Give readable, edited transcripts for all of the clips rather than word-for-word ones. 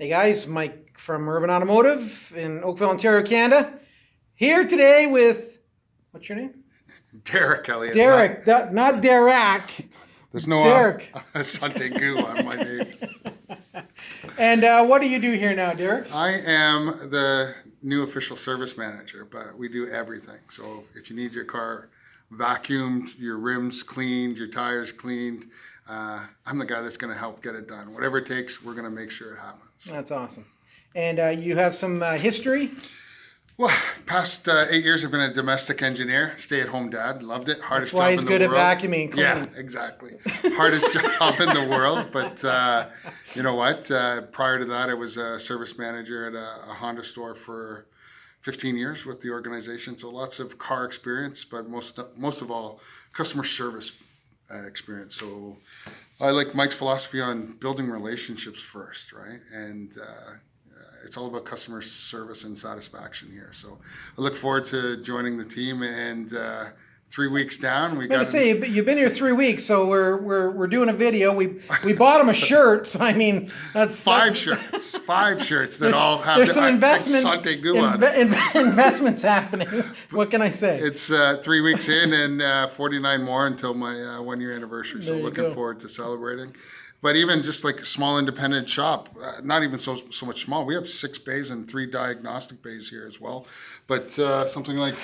Hey guys, Mike from Urban Automotive in Oakville, Ontario, Canada. Here today with, what's your name? Derek Elliott. Derek, not Derek. There's no Derek. Sunday goo on my name. And what do you do here now, Derek? I am the new official service manager, but we do everything. So if you need your car vacuumed, your rims cleaned, your tires cleaned, I'm the guy that's going to help get it done. Whatever it takes, we're going to make sure it happens. That's awesome. And you have some history? Well, past 8 years I've been a domestic engineer, stay-at-home dad, loved it. Hardest That's why job he's in good the at world. vacuuming and cleaning. Yeah, exactly. Hardest job in the world, but you know what? Prior to that, I was a service manager at a Honda store for 15 years with the organization. So lots of car experience, but most of all, customer service experience. So I like Mike's philosophy on building relationships first, right? And it's all about customer service and satisfaction here. So I look forward to joining the team. And 3 weeks down, we got. Say you've been here 3 weeks, so we're doing a video. We bought him a shirt. So I mean, that's five shirts that all have there's some investments happening. What can I say? It's 3 weeks in and 49 more until my 1 year anniversary. So looking forward to celebrating. But even just like a small independent shop, not even so much small. We have 6 bays and 3 diagnostic bays here as well. But something like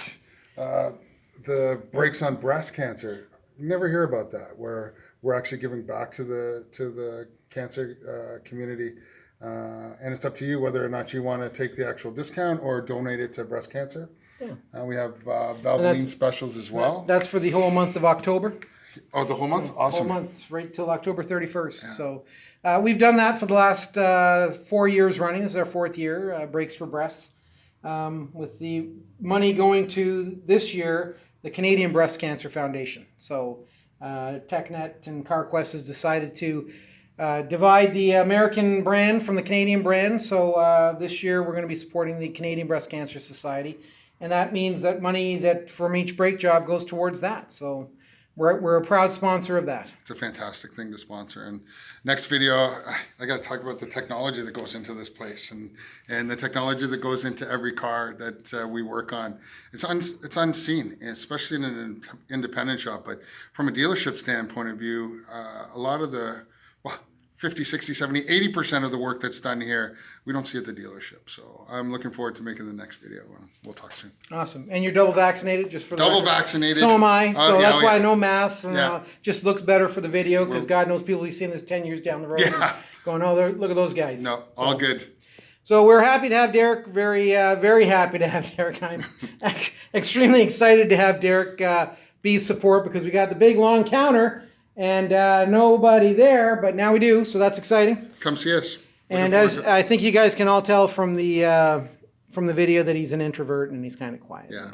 the brakes on breast cancer, you never hear about that, where we're actually giving back to the cancer community. And it's up to you whether or not you want to take the actual discount or donate it to breast cancer. Yeah. We have Valvoline specials as well. That's for the whole month of October. Oh, the whole month? Awesome. Whole month, right till October 31st. Yeah. So we've done that for the last 4 years running. This is our 4th year, Brakes for Breasts. With the money going to, this year, the Canadian Breast Cancer Foundation. So TechNet and CarQuest has decided to divide the American brand from the Canadian brand. So this year we're going to be supporting the Canadian Breast Cancer Society. And that means that money that from each brake job goes towards that. So we're a proud sponsor of that. It's a fantastic thing to sponsor. And next video, I got to talk about the technology that goes into this place and the technology that goes into every car that we work on. It's unseen, especially in an independent shop. But from a dealership standpoint of view, a lot of the 50, 60, 70, 80% of the work that's done here, we don't see at the dealership. So I'm looking forward to making the next video. We'll talk soon. Awesome. And you're double vaccinated, just for the double record. Vaccinated. So am I. So that's why no masks. Yeah. Just looks better for the video because God knows people will be seeing this 10 years down the road. Yeah. Going, oh, look at those guys. No, all good. So we're happy to have Derek. Very, very happy to have Derek. I'm extremely excited to have Derek be support because we got the big long counter. And nobody there, but now we do, so that's exciting. Come see us. And as I think you guys can all tell from the video that he's an introvert and he's kind of quiet. Yeah.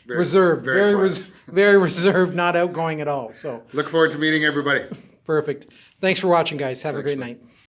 Reserved, very reserved, not outgoing at all. So look forward to meeting everybody. Perfect. Thanks for watching, guys. Have a great night.